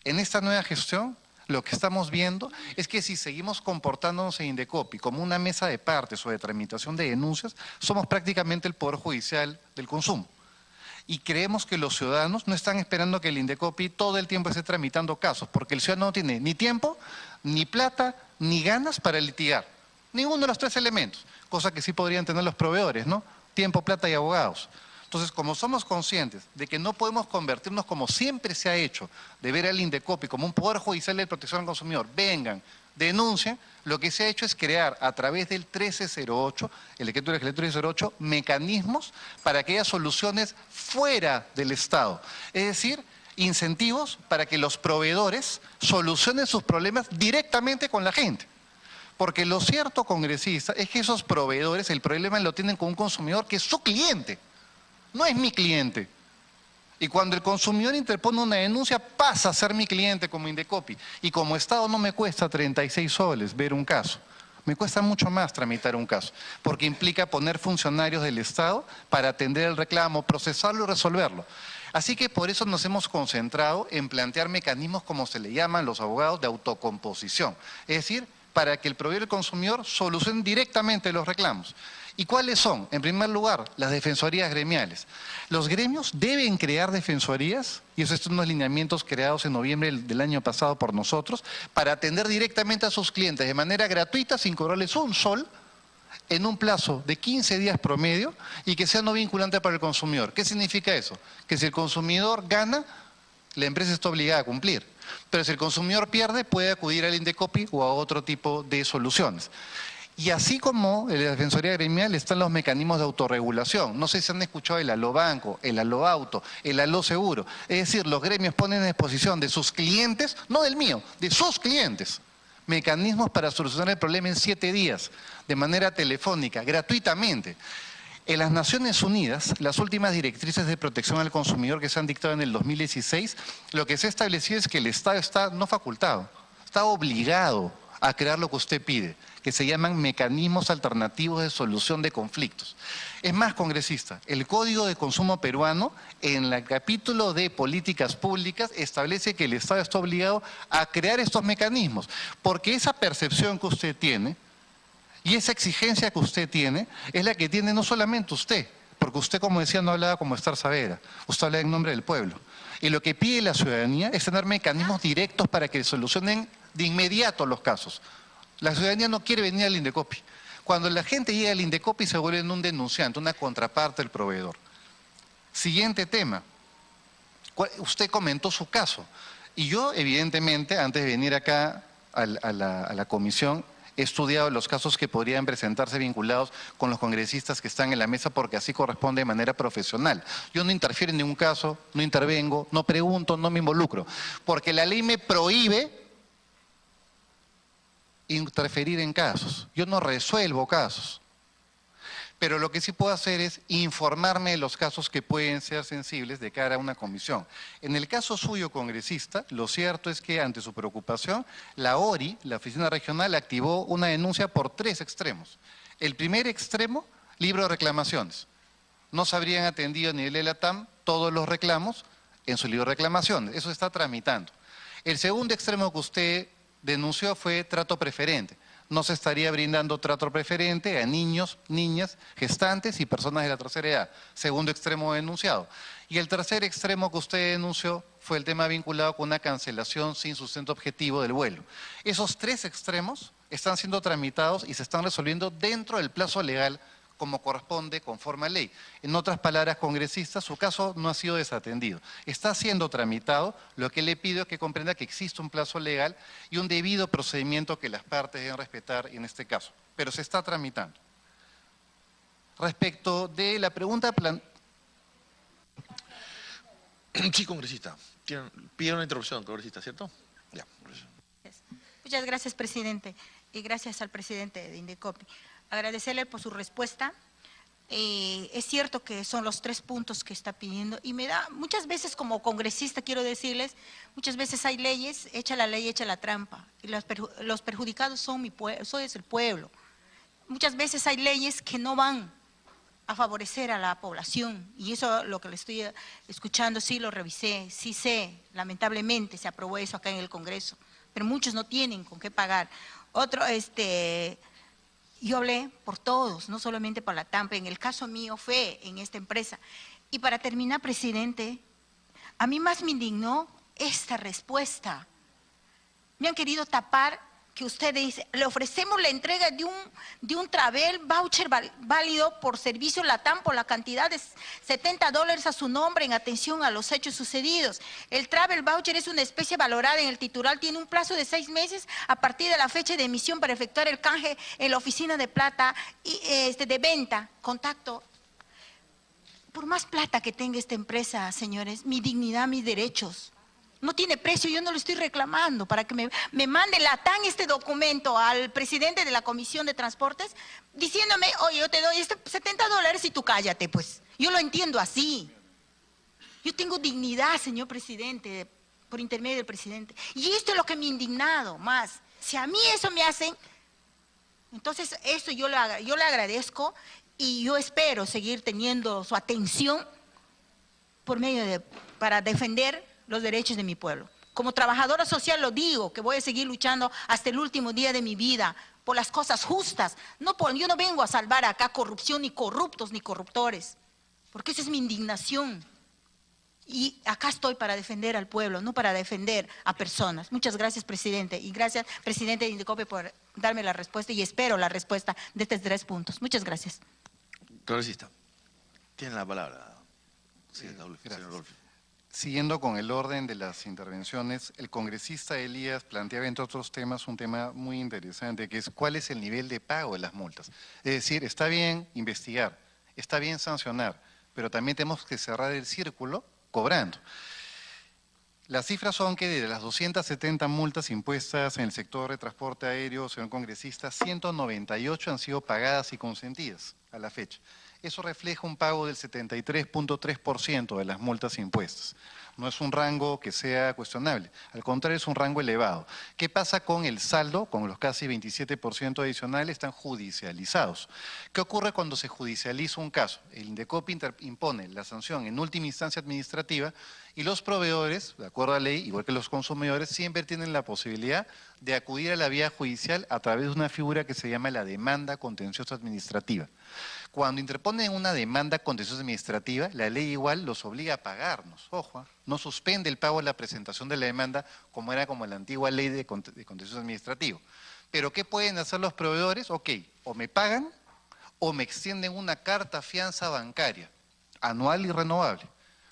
En esta nueva gestión, lo que estamos viendo es que si seguimos comportándonos en Indecopi como una mesa de partes o de tramitación de denuncias, somos prácticamente el Poder Judicial del consumo. Y creemos que los ciudadanos no están esperando que el Indecopi todo el tiempo esté tramitando casos, porque el ciudadano no tiene ni tiempo, ni plata, ni ganas para litigar. Ninguno de los tres elementos, cosa que sí podrían tener los proveedores, ¿no? Tiempo, plata y abogados. Entonces, como somos conscientes de que no podemos convertirnos como siempre se ha hecho, de ver al Indecopi como un poder judicial de protección al consumidor, vengan, denuncien, lo que se ha hecho es crear a través del 1308, el decreto legislativo 1308, mecanismos para que haya soluciones fuera del Estado. Es decir, incentivos para que los proveedores solucionen sus problemas directamente con la gente. Porque lo cierto, congresista, es que esos proveedores el problema lo tienen con un consumidor que es su cliente, no es mi cliente. Y cuando el consumidor interpone una denuncia, pasa a ser mi cliente como Indecopi. Y como Estado no me cuesta 36 soles ver un caso. Me cuesta mucho más tramitar un caso, porque implica poner funcionarios del Estado para atender el reclamo, procesarlo y resolverlo. Así que por eso nos hemos concentrado en plantear mecanismos, como se le llaman los abogados, de autocomposición. Es decir, para que el proveedor y el consumidor solucionen directamente los reclamos. ¿Y cuáles son? En primer lugar, las defensorías gremiales. Los gremios deben crear defensorías, y esos son unos lineamientos creados en noviembre del año pasado por nosotros, para atender directamente a sus clientes de manera gratuita, sin cobrarles un sol, en un plazo de 15 días promedio, y que sea no vinculante para el consumidor. ¿Qué significa eso? Que si el consumidor gana, la empresa está obligada a cumplir. Pero si el consumidor pierde, puede acudir al Indecopi o a otro tipo de soluciones. Y así como en la Defensoría Gremial están los mecanismos de autorregulación. No sé si han escuchado el Alobanco, el Aloauto, el Aloseguro. Es decir, los gremios ponen a disposición de sus clientes, no del mío, de sus clientes, mecanismos para solucionar el problema en 7 días, de manera telefónica, gratuitamente. En las Naciones Unidas, las últimas directrices de protección al consumidor que se han dictado en el 2016, lo que se ha establecido es que el Estado está no facultado, está obligado a crear lo que usted pide, que se llaman mecanismos alternativos de solución de conflictos. Es más, congresista, el Código de Consumo peruano, en el capítulo de políticas públicas, establece que el Estado está obligado a crear estos mecanismos, porque esa percepción que usted tiene y esa exigencia que usted tiene es la que tiene no solamente usted, porque usted, como decía, no hablaba como Esther Saavedra, usted habla en nombre del pueblo. Y lo que pide la ciudadanía es tener mecanismos directos para que solucionen de inmediato los casos. La ciudadanía no quiere venir al Indecopi. Cuando la gente llega al Indecopi se vuelve un denunciante, una contraparte del proveedor. Siguiente tema. Usted comentó su caso. Y yo, evidentemente, antes de venir acá a la comisión, he estudiado los casos que podrían presentarse vinculados con los congresistas que están en la mesa, porque así corresponde de manera profesional. Yo no interfiero en ningún caso, no intervengo, no pregunto, no me involucro, porque la ley me prohíbe interferir en casos. Yo no resuelvo casos. Pero lo que sí puedo hacer es informarme de los casos que pueden ser sensibles de cara a una comisión. En el caso suyo, congresista, lo cierto es que ante su preocupación, la ORI, la Oficina Regional, activó una denuncia por 3 extremos. El primer extremo, libro de reclamaciones. No se habrían atendido a nivel de la TAM todos los reclamos en su libro de reclamaciones. Eso se está tramitando. El segundo extremo que usted denunció fue trato preferente. No se estaría brindando trato preferente a niños, niñas, gestantes y personas de la tercera edad. Segundo extremo denunciado. Y el tercer extremo que usted denunció fue el tema vinculado con una cancelación sin sustento objetivo del vuelo. Esos 3 extremos están siendo tramitados y se están resolviendo dentro del plazo legal como corresponde conforme a ley. En otras palabras, congresista, su caso no ha sido desatendido. Está siendo tramitado. Lo que le pido es que comprenda que existe un plazo legal y un debido procedimiento que las partes deben respetar en este caso. Pero se está tramitando. Respecto de la pregunta... Sí, congresista. Pide una interrupción, congresista, ¿cierto? Ya. Muchas gracias, presidente. Y gracias al presidente de Indecopi. Agradecerle por su respuesta. Es cierto que son los 3 puntos que está pidiendo y me da, muchas veces como congresista quiero decirles, muchas veces hay leyes, echa la ley, echa la trampa, y los perjudicados son el pueblo. Muchas veces hay leyes que no van a favorecer a la población, y eso lo que le estoy escuchando, sí lo revisé, sí sé, lamentablemente se aprobó eso acá en el Congreso, pero muchos no tienen con qué pagar. Otro, yo hablé por todos, no solamente por la TAMPE, en el caso mío fue en esta empresa. Y para terminar, presidente, a mí más me indignó esta respuesta. Me han querido tapar que usted dice, le ofrecemos la entrega de un travel voucher válido por servicio LATAM por la cantidad de $70 a su nombre en atención a los hechos sucedidos. El travel voucher es una especie valorada en el titular, tiene un plazo de 6 meses a partir de la fecha de emisión para efectuar el canje en la oficina de plata y de venta. Contacto. Por más plata que tenga esta empresa, señores, mi dignidad, mis derechos, no tiene precio, yo no lo estoy reclamando para que me mande LATAM este documento al presidente de la Comisión de Transportes diciéndome, oye, yo te doy $70 y tú cállate, pues. Yo lo entiendo así. Yo tengo dignidad, señor presidente, por intermedio del presidente. Y esto es lo que me ha indignado más. Si a mí eso me hacen, entonces eso yo le agradezco y yo espero seguir teniendo su atención por medio para defender los derechos de mi pueblo. Como trabajadora social lo digo, que voy a seguir luchando hasta el último día de mi vida por las cosas justas. Yo no vengo a salvar acá corrupción, ni corruptos, ni corruptores, porque esa es mi indignación. Y acá estoy para defender al pueblo, no para defender a personas. Muchas gracias, presidente. Y gracias, presidente de Indecopi, por darme la respuesta y espero la respuesta de estos 3 puntos. Muchas gracias. Congresista, tiene la palabra. Señor Rolfi. Siguiendo con el orden de las intervenciones, el congresista Elías planteaba, entre otros temas, un tema muy interesante, que es cuál es el nivel de pago de las multas. Es decir, está bien investigar, está bien sancionar, pero también tenemos que cerrar el círculo cobrando. Las cifras son que de las 270 multas impuestas en el sector de transporte aéreo, señor congresista, 198 han sido pagadas y consentidas a la fecha. Eso refleja un pago del 73.3% de las multas impuestas. No es un rango que sea cuestionable, al contrario es un rango elevado. ¿Qué pasa con el saldo? Con los casi 27% adicionales están judicializados. ¿Qué ocurre cuando se judicializa un caso? El Indecopi impone la sanción en última instancia administrativa y los proveedores, de acuerdo a la ley, igual que los consumidores, siempre tienen la posibilidad de acudir a la vía judicial a través de una figura que se llama la demanda contenciosa administrativa. Cuando interponen una demanda contenciosa administrativa, la ley igual los obliga a pagarnos, ojo, no suspende el pago de la presentación de la demanda como era como la antigua ley de contencioso administrativo. Pero ¿qué pueden hacer los proveedores? Ok, o me pagan o me extienden una carta fianza bancaria, anual y renovable,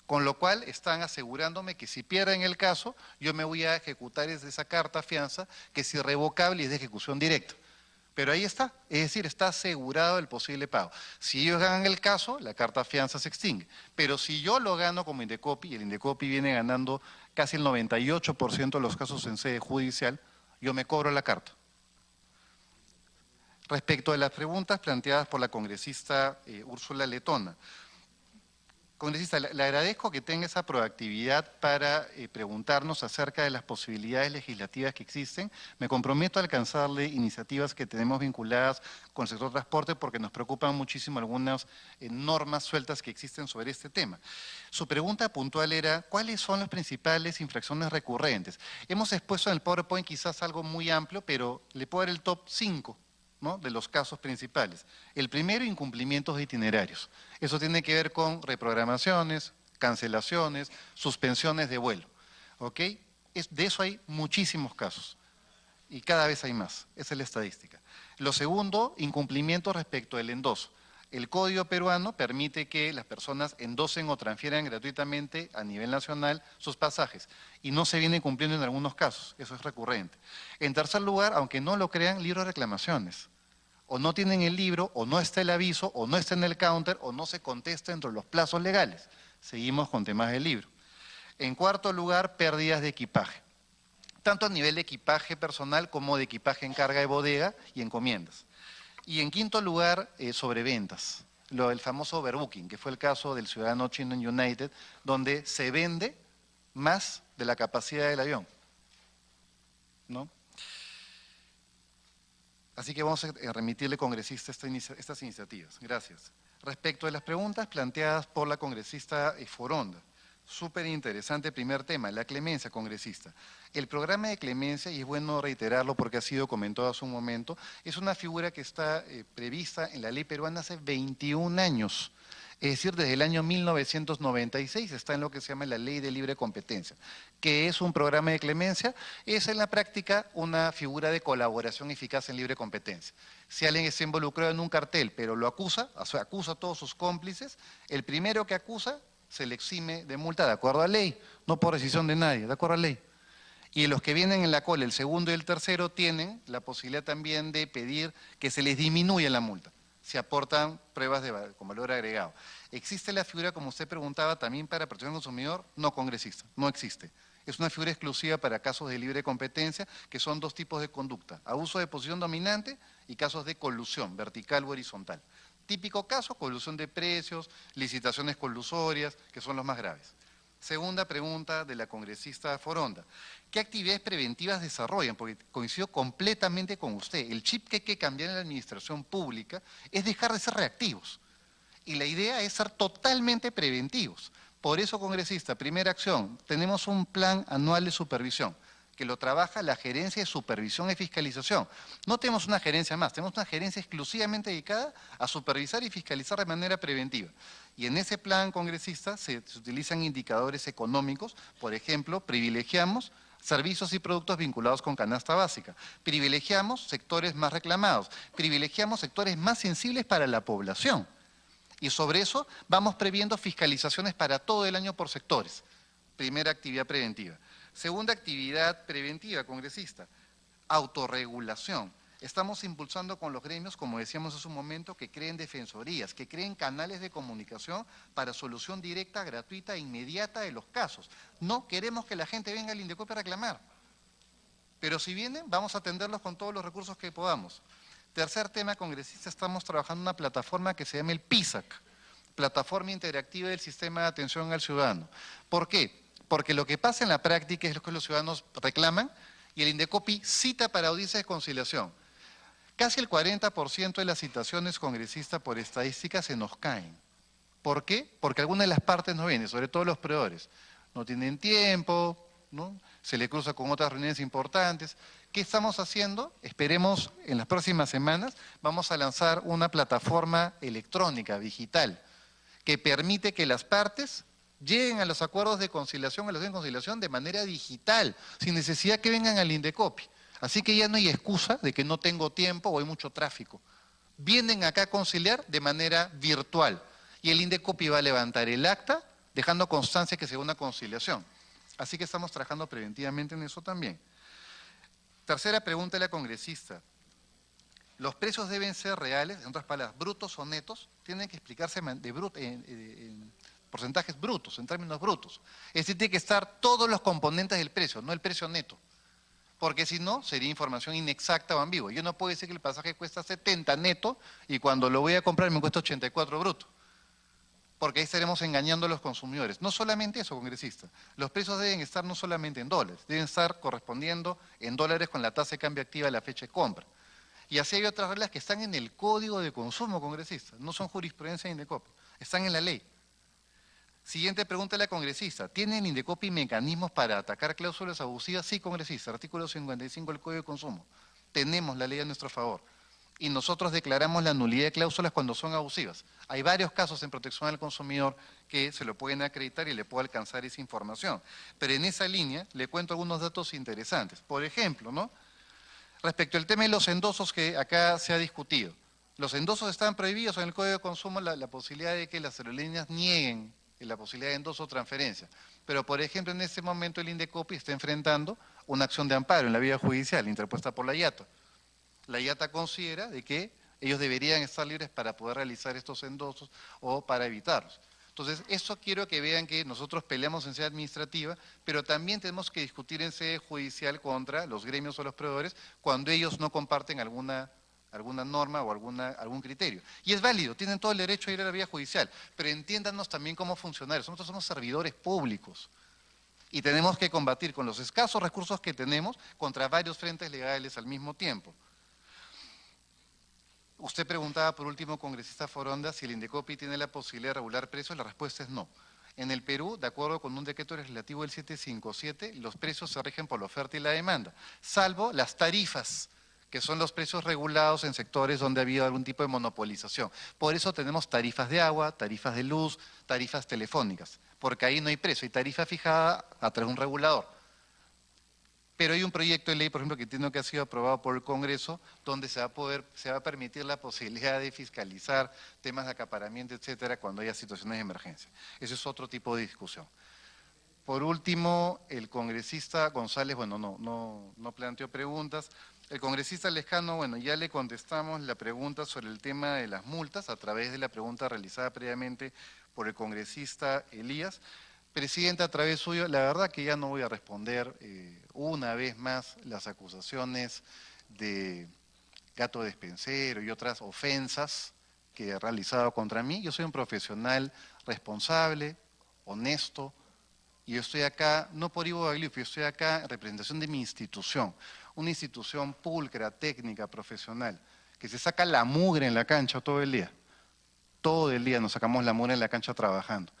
con lo cual están asegurándome que si pierden el caso, yo me voy a ejecutar esa carta fianza que es irrevocable y es de ejecución directa. Pero ahí está, es decir, está asegurado el posible pago. Si ellos ganan el caso, la carta fianza se extingue. Pero si yo lo gano como Indecopi, y el Indecopi viene ganando casi el 98% de los casos en sede judicial, yo me cobro la carta. Respecto a las preguntas planteadas por la congresista Úrsula Letona, congresista, le agradezco que tenga esa proactividad para preguntarnos acerca de las posibilidades legislativas que existen. Me comprometo a alcanzarle iniciativas que tenemos vinculadas con el sector transporte porque nos preocupan muchísimo algunas normas sueltas que existen sobre este tema. Su pregunta puntual era, ¿cuáles son las principales infracciones recurrentes? Hemos expuesto en el PowerPoint quizás algo muy amplio, pero le puedo dar el top 5. ¿no? De los casos principales. El primero, incumplimientos de itinerarios. Eso tiene que ver con reprogramaciones, cancelaciones, suspensiones de vuelo. ¿Ok? De eso hay muchísimos casos y cada vez hay más. Esa es la estadística. Lo segundo, incumplimiento respecto al endoso. El Código peruano permite que las personas endosen o transfieran gratuitamente a nivel nacional sus pasajes y no se viene cumpliendo en algunos casos, eso es recurrente. En tercer lugar, aunque no lo crean, libro de reclamaciones. O no tienen el libro, o no está el aviso, o no está en el counter, o no se contesta dentro de los plazos legales. Seguimos con temas del libro. En cuarto lugar, pérdidas de equipaje. Tanto a nivel de equipaje personal como de equipaje en carga de bodega y encomiendas. Y en quinto lugar, sobreventas, el famoso overbooking, que fue el caso del ciudadano chino en United, donde se vende más de la capacidad del avión, ¿no? Así que vamos a remitirle, congresista, estas iniciativas. Gracias. Respecto de las preguntas planteadas por la congresista Foronda, súper interesante primer tema, la clemencia, congresista. El programa de clemencia, y es bueno reiterarlo porque ha sido comentado hace un momento, es una figura que está prevista en la ley peruana hace 21 años. Es decir, desde el año 1996 está en lo que se llama la Ley de Libre Competencia. ¿Qué es un programa de clemencia? Es en la práctica una figura de colaboración eficaz en libre competencia. Si alguien está involucrado en un cartel, pero lo acusa, o sea, acusa a todos sus cómplices, el primero que acusa se le exime de multa de acuerdo a ley, no por decisión de nadie, de acuerdo a ley. Y los que vienen en la cola, el segundo y el tercero, tienen la posibilidad también de pedir que se les disminuya la multa, si aportan pruebas con valor agregado. ¿Existe la figura, como usted preguntaba, también para protección del consumidor? No, congresista, no existe. Es una figura exclusiva para casos de libre competencia, que son dos tipos de conducta: abuso de posición dominante y casos de colusión, vertical o horizontal. Típico caso, colusión de precios, licitaciones colusorias, que son los más graves. Segunda pregunta de la congresista Foronda. ¿Qué actividades preventivas desarrollan? Porque coincido completamente con usted. El chip que hay que cambiar en la administración pública es dejar de ser reactivos. Y la idea es ser totalmente preventivos. Por eso, congresista, primera acción, tenemos un plan anual de supervisión, que lo trabaja la Gerencia de Supervisión y Fiscalización. No tenemos una gerencia más, tenemos una gerencia exclusivamente dedicada a supervisar y fiscalizar de manera preventiva. Y en ese plan, congresista, se utilizan indicadores económicos. Por ejemplo, privilegiamos servicios y productos vinculados con canasta básica, privilegiamos sectores más reclamados, privilegiamos sectores más sensibles para la población. Y sobre eso vamos previendo fiscalizaciones para todo el año por sectores. Primera actividad preventiva. Segunda actividad preventiva, congresista, autorregulación. Estamos impulsando con los gremios, como decíamos hace un momento, que creen defensorías, que creen canales de comunicación para solución directa, gratuita e inmediata de los casos. No queremos que la gente venga al Indecopi a reclamar. Pero si vienen, vamos a atenderlos con todos los recursos que podamos. Tercer tema, congresista, estamos trabajando en una plataforma que se llama el PISAC, Plataforma Interactiva del Sistema de Atención al Ciudadano. ¿Por qué? Porque lo que pasa en la práctica es lo que los ciudadanos reclaman y el Indecopi cita para audiencias de conciliación. Casi el 40% de las citaciones, congresistas, por estadística se nos caen. ¿Por qué? Porque algunas de las partes no vienen, sobre todo los proveedores. No tienen tiempo, ¿no? Se le cruza con otras reuniones importantes. ¿Qué estamos haciendo? Esperemos en las próximas semanas, vamos a lanzar una plataforma electrónica, digital, que permite que las partes lleguen a los acuerdos de conciliación, a la de conciliación de manera digital, sin necesidad que vengan al Indecopi. Así que ya no hay excusa de que no tengo tiempo o hay mucho tráfico. Vienen acá a conciliar de manera virtual y el Indecopi va a levantar el acta dejando constancia que sea una conciliación. Así que estamos trabajando preventivamente en eso también. Tercera pregunta de la congresista. ¿Los precios deben ser reales, en otras palabras, brutos o netos? Tienen que explicarse en porcentajes brutos, en términos brutos. Es decir, tiene que estar todos los componentes del precio, no el precio neto. Porque si no, sería información inexacta o ambigua. Yo no puedo decir que el pasaje cuesta 70 neto y cuando lo voy a comprar me cuesta 84 bruto. Porque ahí estaremos engañando a los consumidores. No solamente eso, congresista. Los precios deben estar no solamente en dólares, deben estar correspondiendo en dólares con la tasa de cambio activa de la fecha de compra. Y así hay otras reglas que están en el Código de Consumo, congresista. No son jurisprudencia de Indecopi, están en la ley. Siguiente pregunta de la congresista. ¿Tiene el Indecopi mecanismos para atacar cláusulas abusivas? Sí, congresista. Artículo 55 del Código de Consumo. Tenemos la ley a nuestro favor. Y nosotros declaramos la nulidad de cláusulas cuando son abusivas. Hay varios casos en protección al consumidor que se lo pueden acreditar y le puede alcanzar esa información. Pero en esa línea le cuento algunos datos interesantes. Por ejemplo, ¿no? Respecto al tema de los endosos que acá se ha discutido. Los endosos están prohibidos en el Código de Consumo, la posibilidad de que las aerolíneas nieguen la posibilidad de endoso o transferencia. Pero, por ejemplo, en este momento el Indecopi está enfrentando una acción de amparo en la vía judicial interpuesta por la IATA. La IATA considera de que ellos deberían estar libres para poder realizar estos endosos o para evitarlos. Entonces, eso quiero que vean que nosotros peleamos en sede administrativa, pero también tenemos que discutir en sede judicial contra los gremios o los proveedores cuando ellos no comparten alguna norma o algún criterio. Y es válido, tienen todo el derecho a ir a la vía judicial, pero entiéndanos también como funcionarios. Nosotros somos servidores públicos y tenemos que combatir con los escasos recursos que tenemos contra varios frentes legales al mismo tiempo. Usted preguntaba por último, congresista Foronda, si el Indecopi tiene la posibilidad de regular precios. La respuesta es no. En el Perú, de acuerdo con un decreto legislativo del 757, los precios se rigen por la oferta y la demanda, salvo las tarifas, que son los precios regulados en sectores donde ha habido algún tipo de monopolización. Por eso tenemos tarifas de agua, tarifas de luz, tarifas telefónicas, porque ahí no hay precio, hay tarifa fijada a través de un regulador. Pero hay un proyecto de ley, por ejemplo, que entiendo que ha sido aprobado por el Congreso, donde se va a permitir la posibilidad de fiscalizar temas de acaparamiento, etcétera, cuando haya situaciones de emergencia. Ese es otro tipo de discusión. Por último, el congresista González, bueno, no planteó preguntas. El congresista Lescano, bueno, ya le contestamos la pregunta sobre el tema de las multas a través de la pregunta realizada previamente por el congresista Elías. Presidente, a través suyo, la verdad que ya no voy a responder una vez más las acusaciones de gato despensero y otras ofensas que ha realizado contra mí. Yo soy un profesional responsable, honesto, y yo estoy acá, no por Ivo Bagliuffi, yo estoy acá en representación de mi institución, una institución pulcra, técnica, profesional, que se saca la mugre en la cancha todo el día. Todo el día nos sacamos la mugre en la cancha trabajando.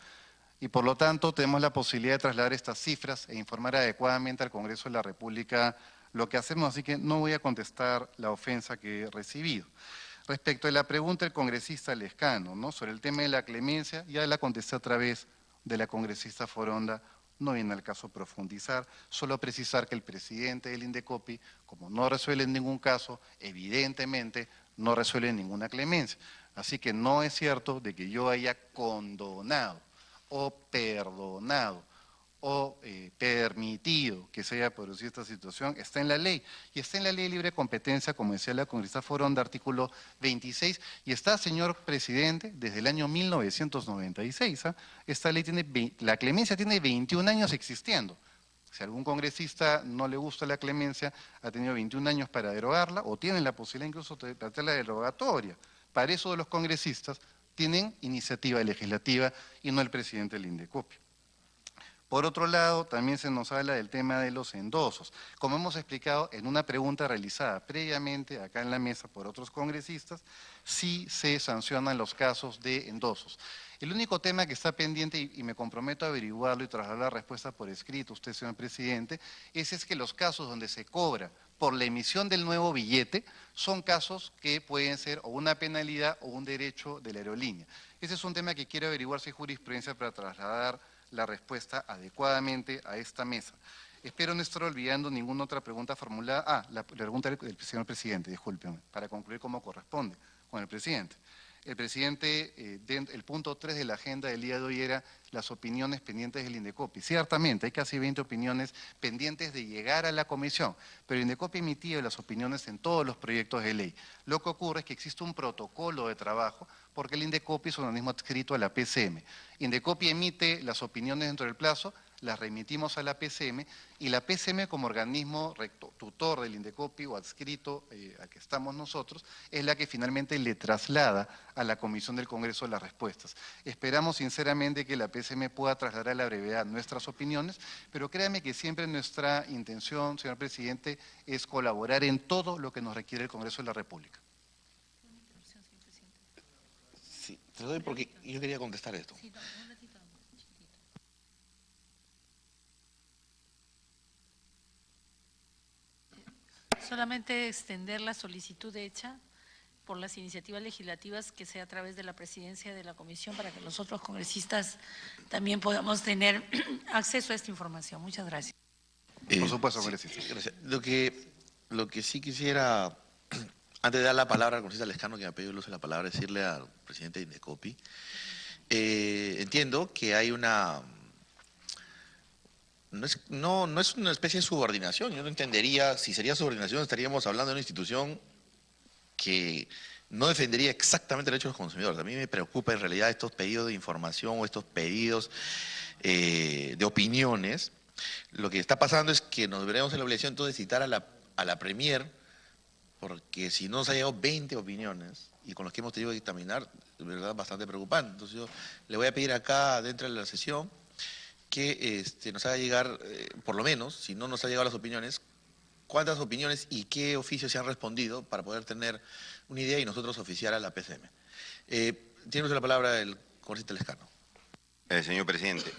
Y por lo tanto tenemos la posibilidad de trasladar estas cifras e informar adecuadamente al Congreso de la República lo que hacemos, así que no voy a contestar la ofensa que he recibido. Respecto a la pregunta del congresista Lescano, ¿no?, sobre el tema de la clemencia, ya la contesté a través de la congresista Foronda, no viene al caso profundizar, solo precisar que el presidente del Indecopi, como no resuelve en ningún caso, evidentemente no resuelve ninguna clemencia. Así que no es cierto de que yo haya condonado o perdonado o permitido que se haya producido esta situación. Está en la ley, y está en la ley de libre competencia, como decía la congresista Foronda, artículo 26, y está, señor presidente, desde el año 1996. Esta ley tiene, la clemencia tiene 21 años existiendo. Si a algún congresista no le gusta la clemencia, ha tenido 21 años para derogarla, o tienen la posibilidad incluso de plantear la derogatoria. Para eso los congresistas tienen iniciativa legislativa y no el presidente del Indecopi. Por otro lado, también se nos habla del tema de los endosos. Como hemos explicado en una pregunta realizada previamente acá en la mesa por otros congresistas, sí se sancionan los casos de endosos. El único tema que está pendiente, y me comprometo a averiguarlo y trasladar la respuesta por escrito, usted, señor presidente, es que los casos donde se cobra por la emisión del nuevo billete son casos que pueden ser o una penalidad o un derecho de la aerolínea. Ese es un tema que quiero averiguar si hay jurisprudencia para trasladar la respuesta adecuadamente a esta mesa. Espero no estar olvidando ninguna otra pregunta formulada. La pregunta del señor presidente, discúlpeme, para concluir como corresponde con el presidente. El presidente, el punto 3 de la agenda del día de hoy era las opiniones pendientes del Indecopi. Ciertamente, hay casi 20 opiniones pendientes de llegar a la comisión, pero el Indecopi ha emitido las opiniones en todos los proyectos de ley. Lo que ocurre es que existe un protocolo de trabajo, porque el Indecopi es un organismo adscrito a la PCM. Indecopi emite las opiniones dentro del plazo, las remitimos a la PCM, y la PCM, como organismo tutor del Indecopi o adscrito a que estamos nosotros, es la que finalmente le traslada a la Comisión del Congreso las respuestas. Esperamos sinceramente que la PCM pueda trasladar a la brevedad nuestras opiniones, pero créame que siempre nuestra intención, señor presidente, es colaborar en todo lo que nos requiere el Congreso de la República. Sí, te lo doy porque yo quería contestar esto. Solamente extender la solicitud hecha por las iniciativas legislativas que sea a través de la presidencia de la comisión para que nosotros congresistas también podamos tener acceso a esta información. Muchas gracias. Por supuesto, Sí, congresista. gracias. Lo que sí quisiera, antes de dar la palabra al congresista Lescano, que me ha pedido el uso de la palabra, decirle al presidente de Indecopi, entiendo que hay una... No es una especie de subordinación. Yo no entendería, si sería subordinación, estaríamos hablando de una institución que no defendería exactamente el derecho de los consumidores. A mí me preocupa en realidad estos pedidos de información o estos pedidos de opiniones. Lo que está pasando es que nos veremos en la obligación entonces de citar a la Premier, porque si no nos ha llegado 20 opiniones y con los que hemos tenido que examinar, de verdad bastante preocupante. Entonces yo le voy a pedir acá dentro de la sesión que nos haga llegar, por lo menos, si no nos ha llegado las opiniones, ¿Cuántas opiniones y qué oficios se han respondido para poder tener una idea y nosotros oficiar a la PCM? Tiene usted la palabra el congresista Lescano. Señor presidente,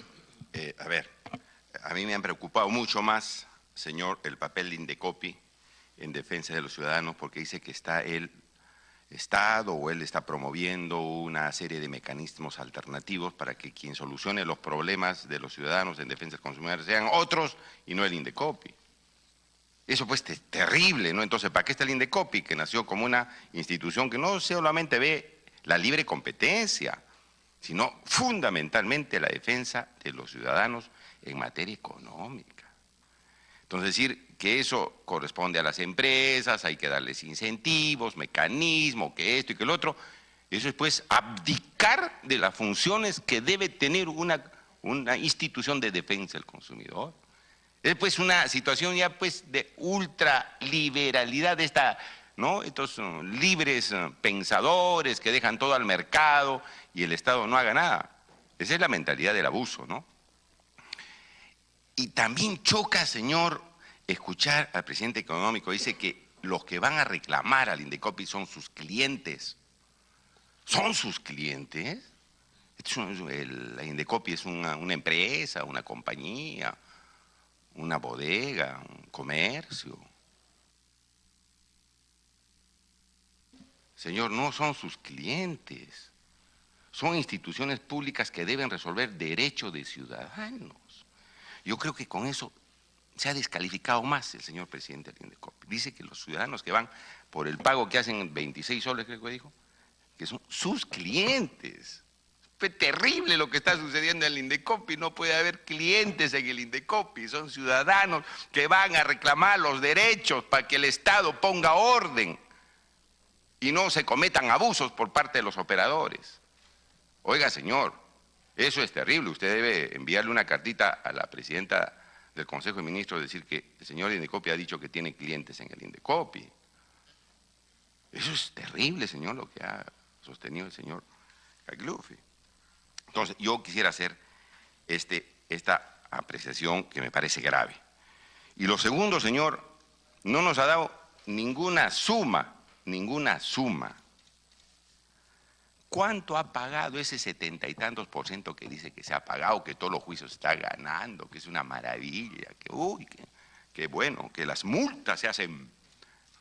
a mí me han preocupado mucho más, señor, el papel de Indecopi en defensa de los ciudadanos, porque dice que está el Estado o él está promoviendo una serie de mecanismos alternativos para que quien solucione los problemas de los ciudadanos en defensa del consumidor sean otros y no el Indecopi. Eso pues es terrible, ¿no? Entonces, ¿para qué está el Indecopi, que nació como una institución que no solamente ve la libre competencia, sino fundamentalmente la defensa de los ciudadanos en materia económica? Entonces, decir que eso corresponde a las empresas, hay que darles incentivos, mecanismos, que esto y que el otro, eso es pues abdicar de las funciones que debe tener una institución de defensa del consumidor. Es pues una situación ya pues de ultraliberalidad de esta, ¿no? Estos libres pensadores que dejan todo al mercado y el Estado no haga nada. Esa es la mentalidad del abuso, ¿no? Y también choca, señor, escuchar al presidente económico, dice que los que van a reclamar al Indecopi son sus clientes. ¿Son sus clientes? La Indecopi es una empresa, una compañía, una bodega, un comercio. Señor, no son sus clientes. Son instituciones públicas que deben resolver derechos de ciudadanos. Yo creo que con eso se ha descalificado más el señor presidente del Indecopi. Dice que los ciudadanos que van por el pago que hacen 26 soles, creo que dijo, que son sus clientes. Es terrible lo que está sucediendo en el Indecopi. No puede haber clientes en el Indecopi. Son ciudadanos que van a reclamar los derechos para que el Estado ponga orden y no se cometan abusos por parte de los operadores. Oiga, señor, eso es terrible. Usted debe enviarle una cartita a la presidenta del Consejo de Ministros, decir que el señor Indecopi ha dicho que tiene clientes en el Indecopi. Eso es terrible, señor, lo que ha sostenido el señor Gaglufi. Entonces, yo quisiera hacer esta apreciación que me parece grave. Y lo segundo, señor, no nos ha dado ninguna suma. ¿Cuánto ha pagado ese 70 y tantos % que dice que se ha pagado, que todos los juicios está ganando, que es una maravilla, que bueno, que las multas se hacen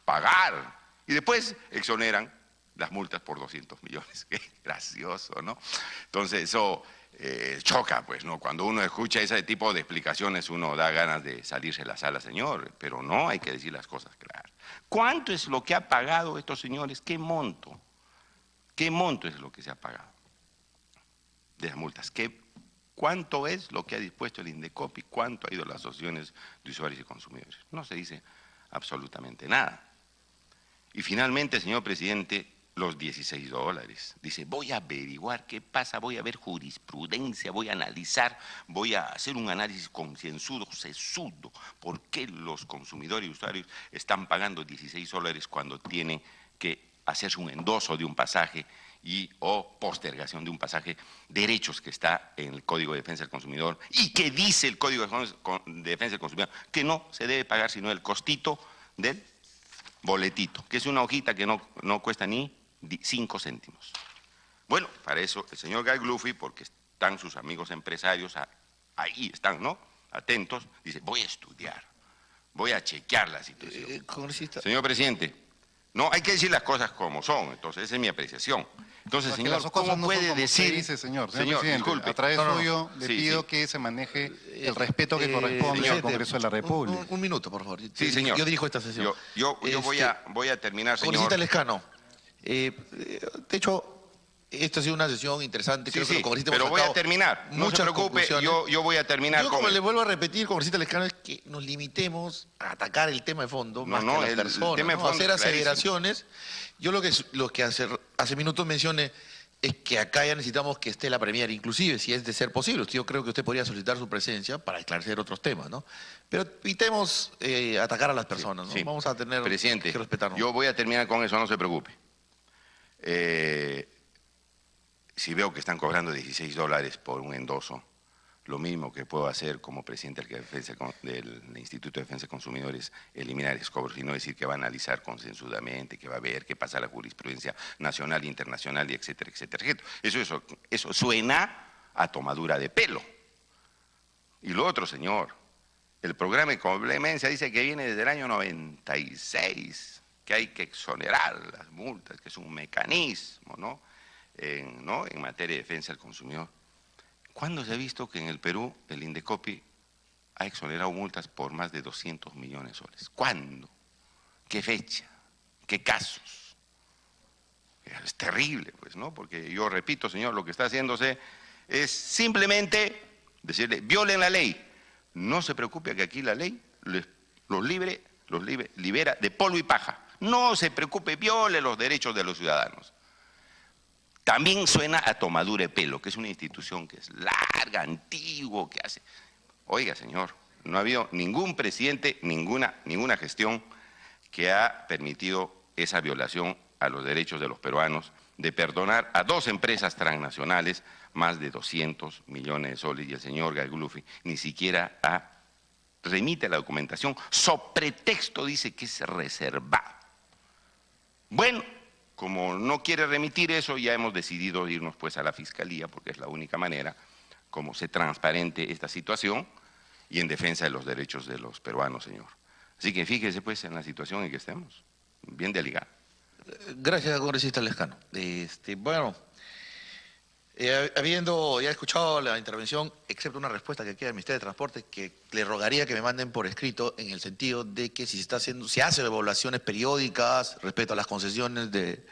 pagar y después exoneran las multas por 200 millones? Qué gracioso, ¿no? Entonces eso choca, pues, ¿no? Cuando uno escucha ese tipo de explicaciones uno da ganas de salirse de la sala, señor, pero no, hay que decir las cosas claras. ¿Cuánto es lo que ha pagado estos señores? ¿Qué monto? ¿Qué monto es lo que se ha pagado de las multas? ¿Cuánto es lo que ha dispuesto el Indecopi? ¿Cuánto ha ido a las asociaciones de usuarios y consumidores? No se dice absolutamente nada. Y finalmente, señor presidente, los 16 dólares. Dice, voy a averiguar qué pasa, voy a ver jurisprudencia, voy a analizar, voy a hacer un análisis concienzudo, sesudo, por qué los consumidores y usuarios están pagando 16 dólares cuando tienen que hacerse un endoso de un pasaje o postergación de un pasaje, derechos que está en el Código de Defensa del Consumidor y que dice el Código de Defensa del Consumidor que no se debe pagar sino el costito del boletito, que es una hojita que no cuesta ni 5 céntimos. Bueno, para eso el señor Gaglufi, porque están sus amigos empresarios, ahí están, ¿no?, atentos, dice, voy a estudiar, voy a chequear la situación. Congresista. Señor presidente, no, hay que decir las cosas como son, entonces esa es mi apreciación. Entonces, señor, ¿cómo puede decir? Dice, señor Presidente, disculpe, a través suyo le pido que se maneje el respeto que corresponde al Congreso de la República. Un minuto, por favor. Sí, señor. Yo dirijo esta sesión. Yo voy a terminar, señor. Congresista Lescano, de hecho, esta ha sido una sesión interesante. Creo que los congresistas pero hemos voy a sacado terminar. No se preocupe, yo voy a terminar. Yo, como le vuelvo a repetir, congresista Lescano, es que nos limitemos a atacar el tema de fondo, más que a las personas, tema de fondo, hacer aseveraciones. Yo lo que hace minutos mencioné es que acá ya necesitamos que esté la Premier, inclusive, si es de ser posible. Yo creo que usted podría solicitar su presencia para esclarecer otros temas, ¿no? Pero evitemos atacar a las personas, ¿no? Sí. Vamos a tener Presidente, que respetarnos. yo voy a terminar con eso, no se preocupe. Si veo que están cobrando 16 dólares por un endoso, Lo mismo que puedo hacer como presidente del Instituto de Defensa de Consumidores, eliminar escombros y no decir que va a analizar consensudamente, que va a ver qué pasa la jurisprudencia nacional, internacional, y etcétera, etcétera, etcétera. Eso suena a tomadura de pelo. Y lo otro, señor, el programa de complemencia dice que viene desde el año 96, que hay que exonerar las multas, que es un mecanismo, ¿no? En materia de defensa del consumidor. ¿Cuándo se ha visto que en el Perú el Indecopi ha exonerado multas por más de 200 millones de soles? ¿Cuándo? ¿Qué fecha? ¿Qué casos? Es terrible, pues, ¿no? Porque yo repito, señor, lo que está haciéndose es simplemente decirle, violen la ley. No se preocupe que aquí la ley los libera de polvo y paja. No se preocupe, viole los derechos de los ciudadanos. También suena a tomadura de pelo, que es una institución que es larga, antiguo, que hace... Oiga, señor, no ha habido ningún presidente, ninguna gestión que ha permitido esa violación a los derechos de los peruanos de perdonar a 2 empresas transnacionales más de 200 millones de soles, y el señor Gaglufi ni siquiera remite la documentación, so pretexto dice que es reservado. Bueno, como no quiere remitir eso, ya hemos decidido irnos pues a la Fiscalía, porque es la única manera como se transparente esta situación y en defensa de los derechos de los peruanos, señor. Así que fíjese pues en la situación en que estemos, bien delicada. Gracias, congresista Lescano. Bueno, habiendo ya escuchado la intervención, excepto una respuesta que queda del Ministerio de Transporte, que le rogaría que me manden por escrito, en el sentido de que si se hace evaluaciones periódicas respecto a las concesiones de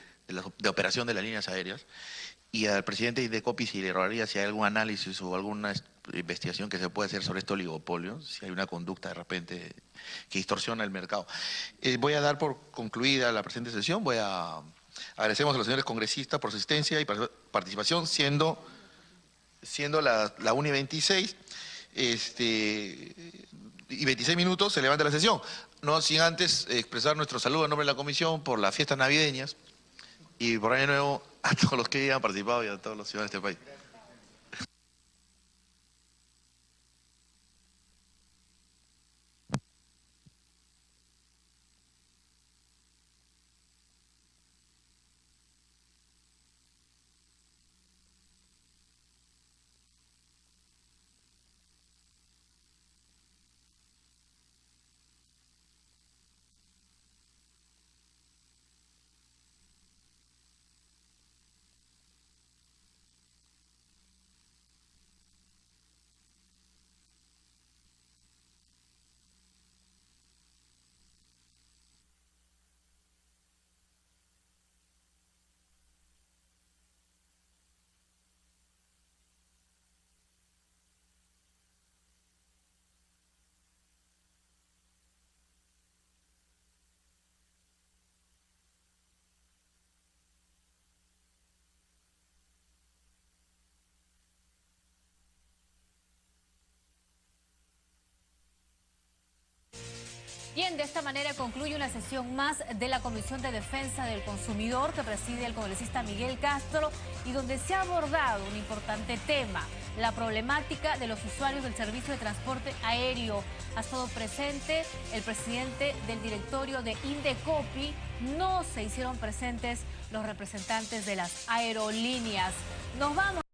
operación de las líneas aéreas, y al presidente de Indecopi si le rogaría si hay algún análisis o alguna investigación que se puede hacer sobre este oligopolio, si hay una conducta de repente que distorsiona el mercado. Voy a dar por concluida la presente sesión. Agradecemos a los señores congresistas por su asistencia y participación, siendo la 1:26 y 26 minutos se levanta la sesión. No sin antes expresar nuestro saludo en nombre de la Comisión por las fiestas navideñas y por año nuevo a todos los que hayan participado y a todos los ciudadanos de este país. Bien, de esta manera concluye una sesión más de la Comisión de Defensa del Consumidor que preside el congresista Miguel Castro y donde se ha abordado un importante tema, la problemática de los usuarios del servicio de transporte aéreo. Ha estado presente el presidente del directorio de Indecopi, no se hicieron presentes los representantes de las aerolíneas. Nos vamos.